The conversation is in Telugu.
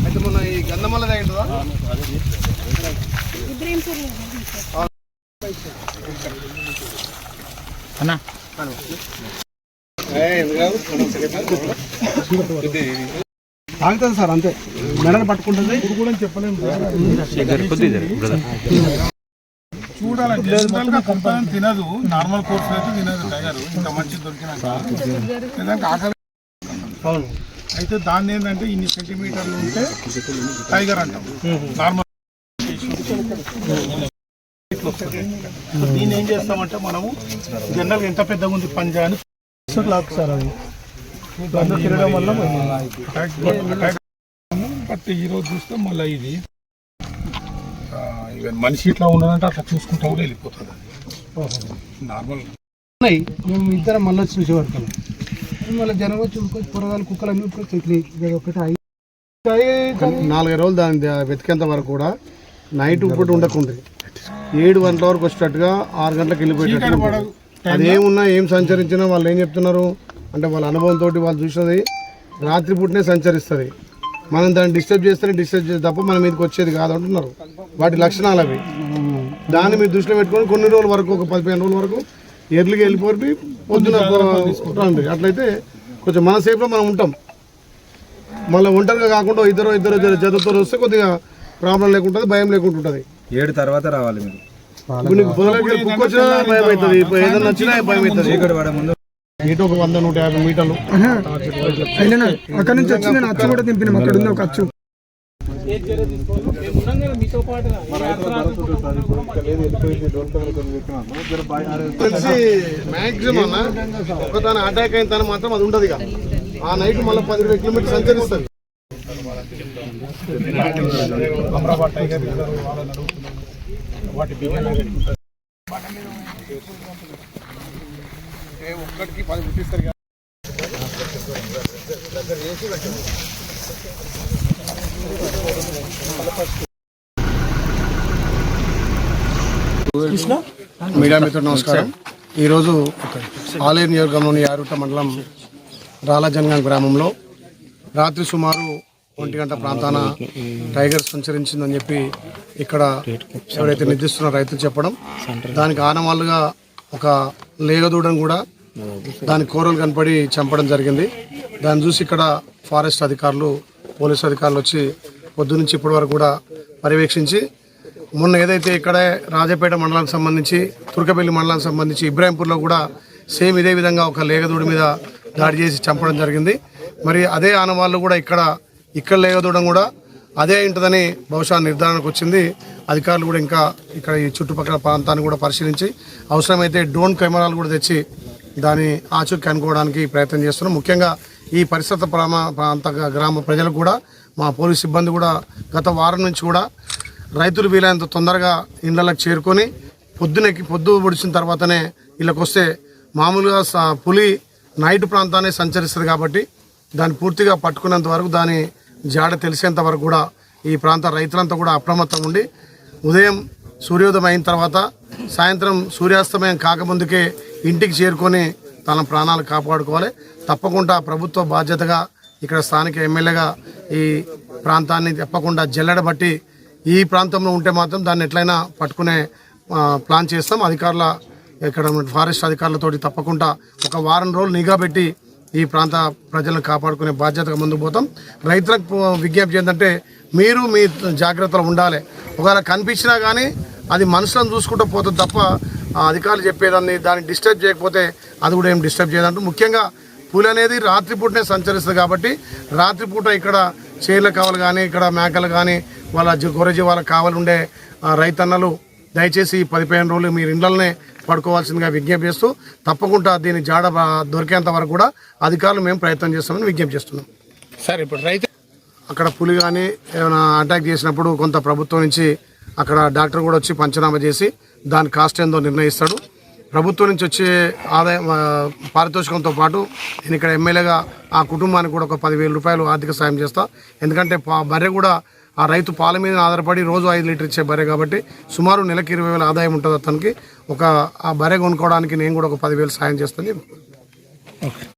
అయితే మొన్న ఈ గంధమల్ల తగ్గింటుందా అన్నా ఆగుతుంది సార్ అంతే మెడలు పట్టుకుంటుంది ఇప్పుడు కూడా చెప్పలేము చూడాలి తినదు నార్మల్ కోర్స్ అయితే తినదు టైగర్ ఇంకా మంచి దొరికినాక ఆకలి అయితే దాన్ని ఏంటంటే ఇన్ని సెంటీమీటర్లు ఉంటే టైగర్ అంటాం నార్మల్ దీన్ని ఏం చేస్తామంటే మనము జనరల్గా ఎంత పెద్దగా ఉంది పంజా అని సార్ అది అందులో తిరగడం వల్ల బట్ ఈరోజు చూస్తే మళ్ళీ ఇది ఈవెన్ మనిషి ఇట్లా ఉన్నదంటే అట్లా చూసుకుంటా కూడా వెళ్ళిపోతుంది నార్మల్ ఉన్నాయి. మేము ఇద్దరం మళ్ళీ వచ్చి చూసేవాడుతాం మళ్ళీ జనం వచ్చి కూరగాయలు కుక్కలు అన్ని ఒకటి 4 రోజులు దాన్ని వెతికేంత వరకు కూడా నైట్ ఇప్పుడు ఉండకుండా 7 గంటల వరకు వచ్చేటట్టుగా 6 గంటలకు వెళ్ళిపోయేటట్టు అదేమున్నా ఏం సంచరించినా వాళ్ళు ఏం చెప్తున్నారు అంటే వాళ్ళ అనుభవంతో వాళ్ళు చూసినది రాత్రి పూటనే సంచరిస్తుంది. మనం దాన్ని డిస్టర్బ్ చేస్తేనే డిస్టర్బ్ చేస్తే తప్ప మన మీదకి వచ్చేది కాదు అంటున్నారు. వాటి లక్షణాలు అవి. దాన్ని మీరు దృష్టిలో పెట్టుకొని కొన్ని రోజుల వరకు ఒక 15 రోజుల వరకు ఎర్లీగా వెళ్ళిపోయి పొద్దున రండి. అట్లయితే కొంచెం మన సేఫ్లో మనం ఉంటాం. మళ్ళీ ఒంటరిగా కాకుండా ఇద్దరు జతతో వస్తే కొద్దిగా ప్రాబ్లం లేకుంటుంది, భయం లేకుండా ఉంటుంది. 7 తర్వాత రావాలి మీరు. కుక్క వచ్చినా భయం అవుతుంది, ఏదైనా వచ్చినా భయం అవుతుంది. ఇటు ఒక 100-150 మీటర్లు అక్కడ నుంచి వచ్చి నేను అచ్చు కూడా దింపినాం. అక్కడ ఉంది ఒక అచ్చు. తెలిసి మ్యాక్సిమం ఒకదాని అటాక్ అయిన తన మాత్రం అది ఉండదు. ఆ నైట్ మళ్ళీ 10-20 కిలోమీటర్లు సంచరిస్తుంది. ఒక్కడికి 10 పుట్టిస్తారు. మీడియా మిత్రుడు నమస్కారం. ఈరోజు ఆలేరు నియోజకవర్గంలోని యారుట్ట మండలం రాలజంగం గ్రామంలో రాత్రి సుమారు 1 గంట ప్రాంతాన టైగర్ సంచరించిందని చెప్పి ఇక్కడ ఎవరైతే నిర్దిస్తున్న రైతులు చెప్పడం, దానికి ఆనవాళ్ళుగా ఒక లేగదూడను కూడా దాని కూరలు కనపడి చంపడం జరిగింది. దాన్ని చూసి ఇక్కడ ఫారెస్ట్ అధికారులు, పోలీసు అధికారులు వచ్చి పొద్దునుంచి ఇప్పటి వరకు కూడా పర్యవేక్షించి మొన్న ఏదైతే ఇక్కడ రాజపేట మండలానికి సంబంధించి, తుర్కపల్లి మండలానికి సంబంధించి ఇబ్రాహీంపూర్లో కూడా సేమ్ ఇదే విధంగా ఒక లేగదూడి మీద దాడి చేసి చంపడం జరిగింది. మరి అదే ఆనవాళ్ళు కూడా ఇక్కడ లేగదూడడం కూడా అదే ఉంటుందని బహుశా నిర్ధారణకు వచ్చింది. అధికారులు కూడా ఇంకా ఇక్కడ ఈ చుట్టుపక్కల ప్రాంతాన్ని కూడా పరిశీలించి అవసరమైతే డ్రోన్ కెమెరాలు కూడా తెచ్చి దాన్ని ఆచూకీ కనుక్కోవడానికి ప్రయత్నం చేస్తున్నాం. ముఖ్యంగా ఈ పరిసర ప్రాంత గ్రామ ప్రజలకు కూడా మా పోలీస్ సిబ్బంది కూడా గత వారం నుంచి కూడా రైతులు వీలైనంత తొందరగా ఇళ్లకు చేరుకొని పొద్దు పొడిచిన తర్వాతనే ఇళ్ళకి వస్తే మామూలుగా పులి నైట్ ప్రాంతాన్ని సంచరిస్తుంది కాబట్టి దాన్ని పూర్తిగా పట్టుకునేంత వరకు, దాని జాడ తెలిసేంత వరకు కూడా ఈ ప్రాంత రైతులంతా కూడా అప్రమత్తంగా ఉండి ఉదయం సూర్యోదయం అయిన తర్వాత సాయంత్రం సూర్యాస్తమయం కాకముందుకే ఇంటికి చేరుకొని తన ప్రాణాలు కాపాడుకోవాలి. తప్పకుండా ప్రభుత్వ బాధ్యతగా ఇక్కడ స్థానిక ఎమ్మెల్యేగా ఈ ప్రాంతాన్ని తప్పకుండా జల్లెడబట్టి ఈ ప్రాంతంలో ఉంటే మాత్రం దాన్ని ఎట్లయినా పట్టుకునే ప్లాన్ చేస్తాం. అధికారుల ఇక్కడ ఫారెస్ట్ అధికారులతోటి తప్పకుండా ఒక వారం రోజులు నిఘా పెట్టి ఈ ప్రాంత ప్రజలను కాపాడుకునే బాధ్యతగా ముందుకు పోతాం. రైతులకు విజ్ఞప్తి ఏంటంటే మీరు మీ జాగ్రత్తలు ఉండాలి. ఒకవేళ కనిపించినా కానీ అది మనుషులను చూసుకుంటూ పోతుంది తప్ప అధికారులు చెప్పేదాన్ని దాన్ని డిస్టర్బ్ చేయకపోతే అది కూడా ఏం డిస్టర్బ్ చేయదంటూ. ముఖ్యంగా పులి అనేది రాత్రిపూటనే సంచరిస్తుంది కాబట్టి రాత్రిపూట ఇక్కడ చేర్ల కావాలి కానీ ఇక్కడ మేకలు కానీ వాళ్ళ గొర్రెజీవాళ్ళ కావాలి ఉండే రైతన్నలు దయచేసి 15 రోజులు మీరు ఇళ్లనే పడుకోవాల్సిందిగా విజ్ఞప్తి చేస్తూ తప్పకుండా దీన్ని జాడ దొరికేంత వరకు కూడా అధికారులు మేము ప్రయత్నం చేస్తామని విజ్ఞప్తి చేస్తున్నాం. సార్ ఇప్పుడు రైతు అక్కడ పులి కానీ ఏమైనా అటాక్ చేసినప్పుడు కొంత ప్రభుత్వం నుంచి అక్కడ డాక్టర్ కూడా వచ్చి పంచనామా చేసి దాని కాస్ట్ ఏందో నిర్ణయిస్తాడు. ప్రభుత్వం నుంచి వచ్చే ఆదాయం పారితోషికంతో పాటు నేను ఇక్కడ ఎమ్మెల్యేగా ఆ కుటుంబానికి కూడా ఒక 10,000 రూపాయలు ఆర్థిక సాయం చేస్తా. ఎందుకంటే బర్రె కూడా ఆ రైతు పాల మీద ఆధారపడి రోజు 5 లీటర్ ఇచ్చే బర్రె కాబట్టి సుమారు నెలకి 20,000 ఆదాయం ఉంటుంది అతనికి. ఆ బర్రె కొనుక్కోవడానికి నేను కూడా ఒక 10,000 సాయం చేస్తాను.